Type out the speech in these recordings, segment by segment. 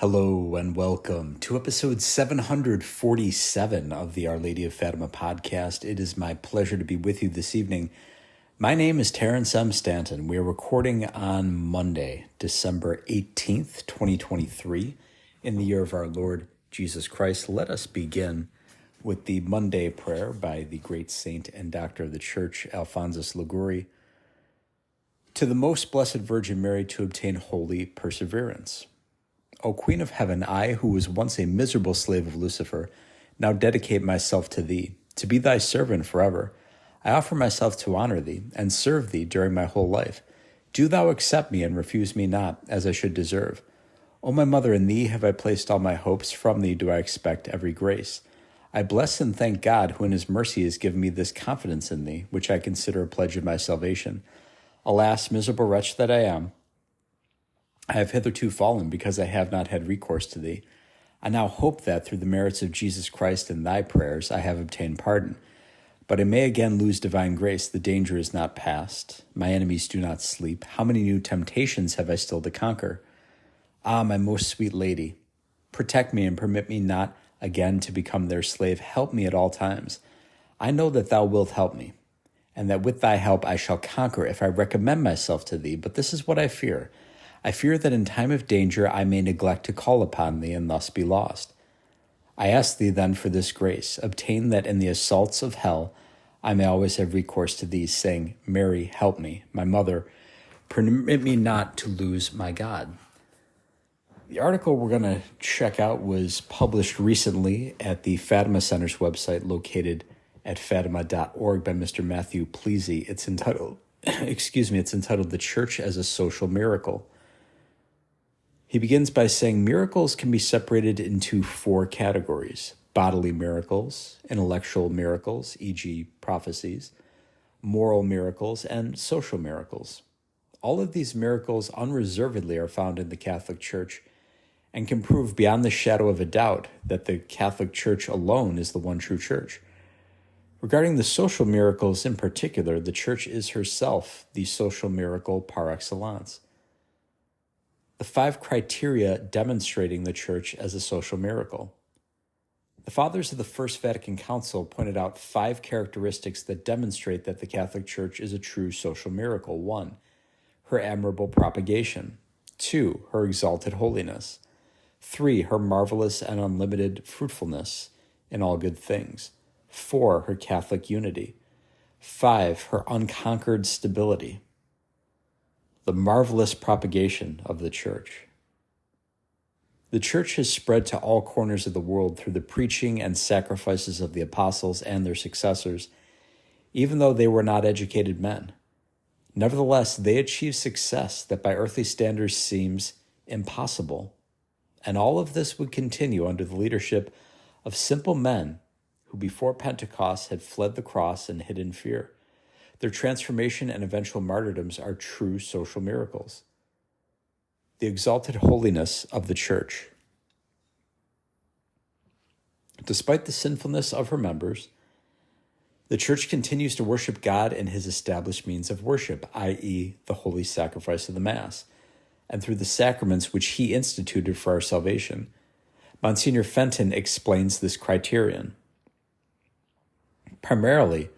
Hello and welcome to episode 747 of the Our Lady of Fatima podcast. It is my pleasure to be with you this evening. My name is Terrence M. Stanton. We are recording on Monday, December 18th, 2023, in the year of our Lord Jesus Christ. Let us begin with the Monday prayer by the great saint and doctor of the Church, Alphonsus Liguori. To the most blessed Virgin Mary to obtain holy perseverance. O Queen of Heaven, I, who was once a miserable slave of Lucifer, now dedicate myself to thee, to be thy servant forever. I offer myself to honor thee, and serve thee during my whole life. Do thou accept me, and refuse me not, as I should deserve. O my mother, in thee have I placed all my hopes, from thee do I expect every grace. I bless and thank God, who in his mercy has given me this confidence in thee, which I consider a pledge of my salvation. Alas, miserable wretch that I am, I have hitherto fallen because I have not had recourse to thee. I now hope that through the merits of Jesus Christ and thy prayers I have obtained pardon. But I may again lose divine grace. The danger is not past. My enemies do not sleep. How many new temptations have I still to conquer? Ah, my most sweet lady, protect me and permit me not again to become their slave. Help me at all times. I know that thou wilt help me, and that with thy help I shall conquer if I recommend myself to thee. But this is what I fear. I fear that in time of danger I may neglect to call upon thee and thus be lost. I ask thee then for this grace, obtain that in the assaults of hell I may always have recourse to thee, saying, Mary, help me, my mother, permit me not to lose my God. The article we're going to check out was published recently at the Fatima Center's website located at fatima.org by Mr. Matthew Plese. It's entitled, The Church as a Social Miracle. He begins by saying miracles can be separated into four categories: bodily miracles, intellectual miracles, e.g. prophecies, moral miracles, and social miracles. All of these miracles unreservedly are found in the Catholic Church and can prove beyond the shadow of a doubt that the Catholic Church alone is the one true church. Regarding the social miracles in particular, the Church is herself the social miracle par excellence. The 5 criteria demonstrating the Church as a social miracle. The Fathers of the First Vatican Council pointed out 5 characteristics that demonstrate that the Catholic Church is a true social miracle. 1, her admirable propagation. 2, her exalted holiness. 3, her marvelous and unlimited fruitfulness in all good things. 4, her Catholic unity. 5, her unconquered stability. The marvelous propagation of the Church. The Church has spread to all corners of the world through the preaching and sacrifices of the apostles and their successors, even though they were not educated men. Nevertheless, they achieved success that by earthly standards seems impossible. And all of this would continue under the leadership of simple men who before Pentecost had fled the cross and hid in fear. Their transformation and eventual martyrdoms are true social miracles. The exalted holiness of the Church. Despite the sinfulness of her members, the Church continues to worship God in his established means of worship, i.e., the holy sacrifice of the Mass, and through the sacraments which he instituted for our salvation. Monsignor Fenton explains this criterion. Primarily,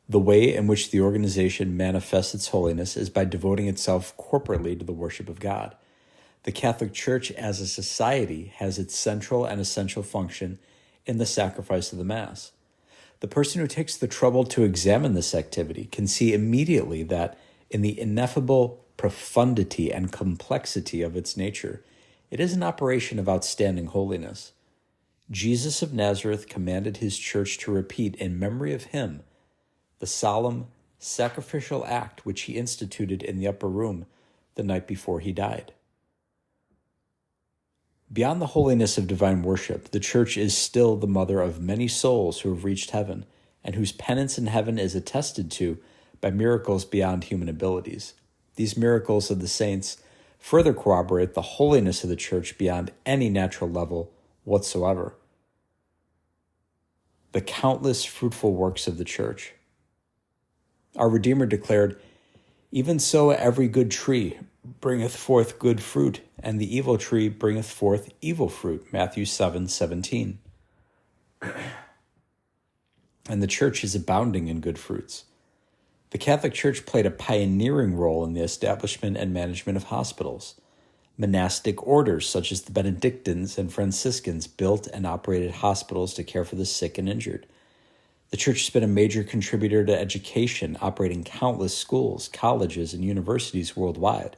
the way in which the organization manifests its holiness is by devoting itself corporately to the worship of God. The Catholic Church as a society has its central and essential function in the sacrifice of the Mass. The person who takes the trouble to examine this activity can see immediately that in the ineffable profundity and complexity of its nature, it is an operation of outstanding holiness. Jesus of Nazareth commanded his church to repeat in memory of him the solemn, sacrificial act which he instituted in the upper room the night before he died. Beyond the holiness of divine worship, the Church is still the mother of many souls who have reached heaven, and whose penance in heaven is attested to by miracles beyond human abilities. These miracles of the saints further corroborate the holiness of the Church beyond any natural level whatsoever. The countless fruitful works of the Church. Our Redeemer declared, "Even so every good tree bringeth forth good fruit, and the evil tree bringeth forth evil fruit, Matthew 7:17. And the church is abounding in good fruits. The Catholic Church played a pioneering role in the establishment and management of hospitals. Monastic orders such as the Benedictines and Franciscans built and operated hospitals to care for the sick and injured. The Church has been a major contributor to education, operating countless schools, colleges, and universities worldwide.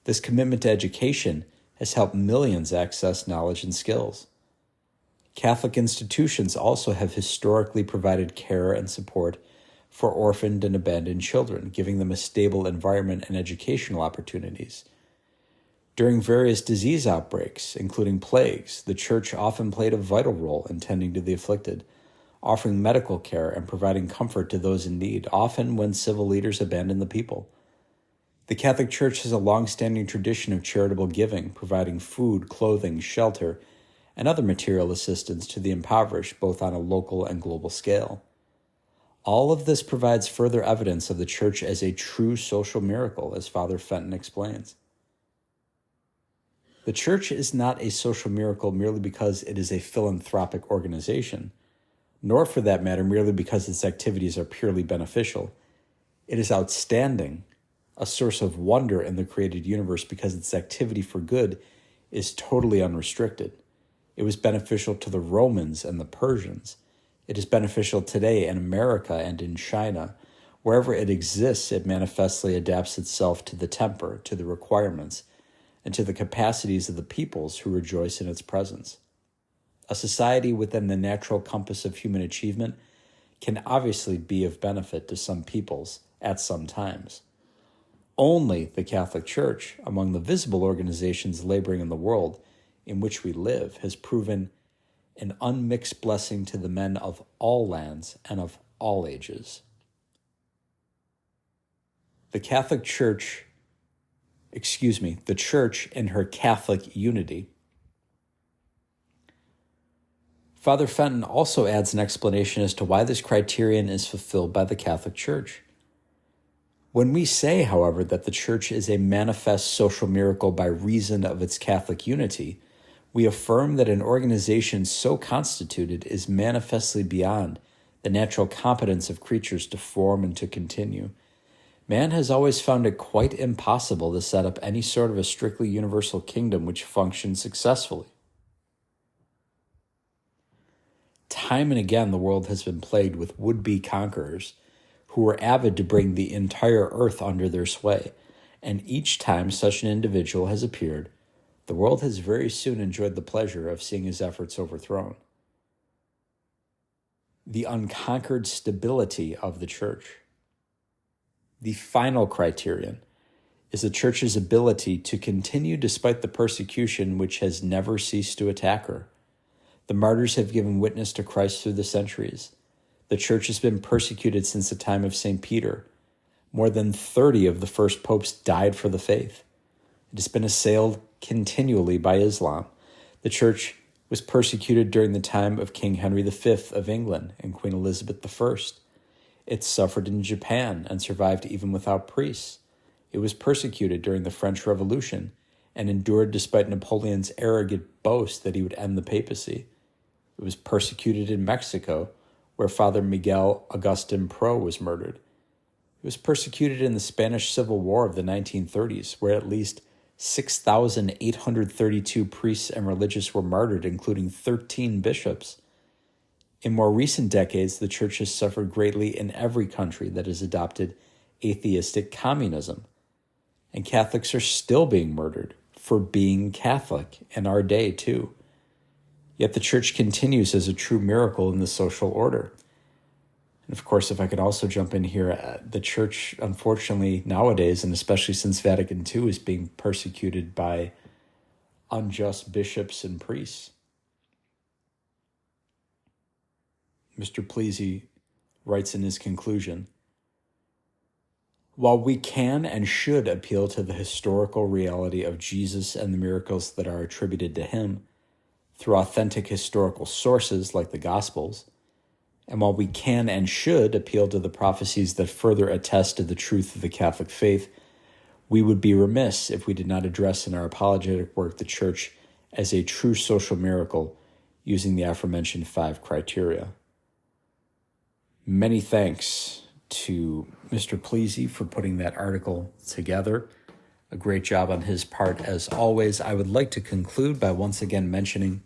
This commitment to education has helped millions access knowledge and skills. Catholic institutions also have historically provided care and support for orphaned and abandoned children, giving them a stable environment and educational opportunities. During various disease outbreaks, including plagues, the Church often played a vital role in tending to the afflicted, offering medical care and providing comfort to those in need, often when civil leaders abandoned the people. The Catholic Church has a long-standing tradition of charitable giving, providing food, clothing, shelter, and other material assistance to the impoverished, both on a local and global scale. All of this provides further evidence of the Church as a true social miracle, as Father Fenton explains. The Church is not a social miracle merely because it is a philanthropic organization, nor for that matter merely because its activities are purely beneficial. It is outstanding, a source of wonder in the created universe because its activity for good is totally unrestricted. It was beneficial to the Romans and the Persians. It is beneficial today in America and in China. Wherever it exists, it manifestly adapts itself to the temper, to the requirements, and to the capacities of the peoples who rejoice in its presence. A society within the natural compass of human achievement can obviously be of benefit to some peoples at some times. Only the Catholic Church, among the visible organizations laboring in the world in which we live, has proven an unmixed blessing to the men of all lands and of all ages. The Church in her Catholic unity. Father Fenton also adds an explanation as to why this criterion is fulfilled by the Catholic Church. When we say, however, that the Church is a manifest social miracle by reason of its Catholic unity, we affirm that an organization so constituted is manifestly beyond the natural competence of creatures to form and to continue. Man has always found it quite impossible to set up any sort of a strictly universal kingdom which functions successfully. Time and again, the world has been plagued with would-be conquerors who were avid to bring the entire earth under their sway, and each time such an individual has appeared, the world has very soon enjoyed the pleasure of seeing his efforts overthrown. The unconquered stability of the Church. The final criterion is the Church's ability to continue despite the persecution which has never ceased to attack her. The martyrs have given witness to Christ through the centuries. The Church has been persecuted since the time of St. Peter. More than 30 of the first popes died for the faith. It has been assailed continually by Islam. The Church was persecuted during the time of King Henry V of England and Queen Elizabeth I. It suffered in Japan and survived even without priests. It was persecuted during the French Revolution and endured despite Napoleon's arrogant boast that he would end the papacy. It was persecuted in Mexico, where Father Miguel Agustin Pro was murdered. It was persecuted in the Spanish Civil War of the 1930s, where at least 6,832 priests and religious were martyred, including 13 bishops. In more recent decades, the Church has suffered greatly in every country that has adopted atheistic communism. And Catholics are still being murdered for being Catholic in our day, too. Yet the Church continues as a true miracle in the social order. And of course, if I could also jump in here, the Church, unfortunately, nowadays, and especially since Vatican II, is being persecuted by unjust bishops and priests. Mr. Plese writes in his conclusion, "While we can and should appeal to the historical reality of Jesus and the miracles that are attributed to him through authentic historical sources like the Gospels, and while we can and should appeal to the prophecies that further attest to the truth of the Catholic faith, We would be remiss if we did not address in our apologetic work the church as a true social miracle using the aforementioned 5 criteria. Many thanks to Mr. Plese for putting that article together. A great job on his part as always. I would like to conclude by once again mentioning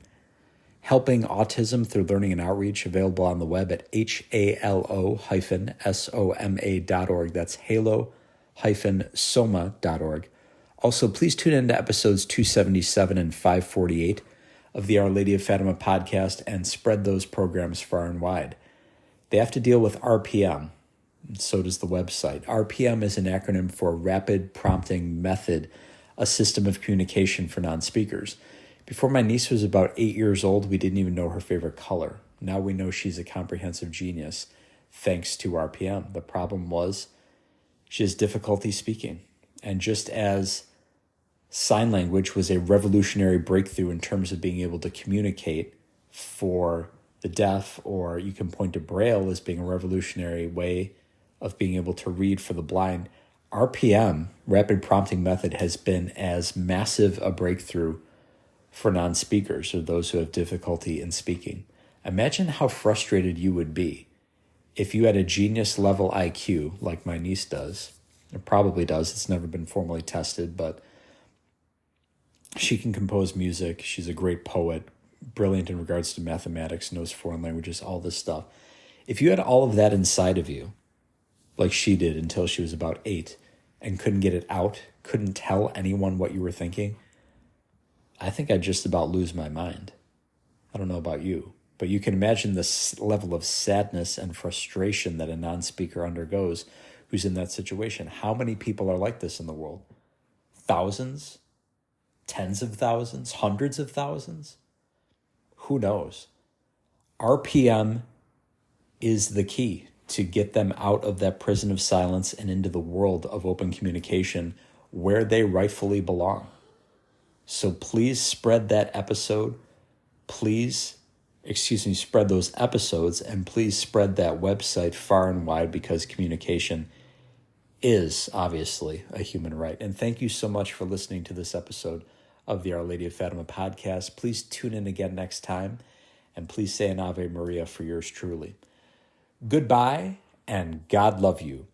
Helping Autism Through Learning and Outreach, available on the web at halo-soma.org. That's halo-soma.org. Also, please tune in to episodes 277 and 548 of the Our Lady of Fatima podcast and spread those programs far and wide. They have to deal with RPM, and so does the website. RPM is an acronym for Rapid Prompting Method, a system of communication for non-speakers. Before my niece was about 8 years old, we didn't even know her favorite color. Now we know she's a comprehensive genius, thanks to RPM. The problem was she has difficulty speaking. And just as sign language was a revolutionary breakthrough in terms of being able to communicate for the deaf, or you can point to Braille as being a revolutionary way of being able to read for the blind, RPM, Rapid Prompting Method, has been as massive a breakthrough for non-speakers or those who have difficulty in speaking. Imagine how frustrated you would be if you had a genius level IQ like my niece does. It probably does. It's never been formally tested, but she can compose music. She's a great poet, brilliant in regards to mathematics, knows foreign languages, all this stuff. If you had all of that inside of you, like she did until she was about 8, and couldn't get it out, couldn't tell anyone what you were thinking, I think I'd just about lose my mind. I don't know about you, but you can imagine the level of sadness and frustration that a non-speaker undergoes who's in that situation. How many people are like this in the world? Thousands? Tens of thousands? Hundreds of thousands? Who knows? RPM is the key to get them out of that prison of silence and into the world of open communication where they rightfully belong. So please spread that episode. Spread those episodes, and please spread that website far and wide, because communication is obviously a human right. And thank you so much for listening to this episode of the Our Lady of Fatima podcast. Please tune in again next time, and please say an Ave Maria for yours truly. Goodbye, and God love you.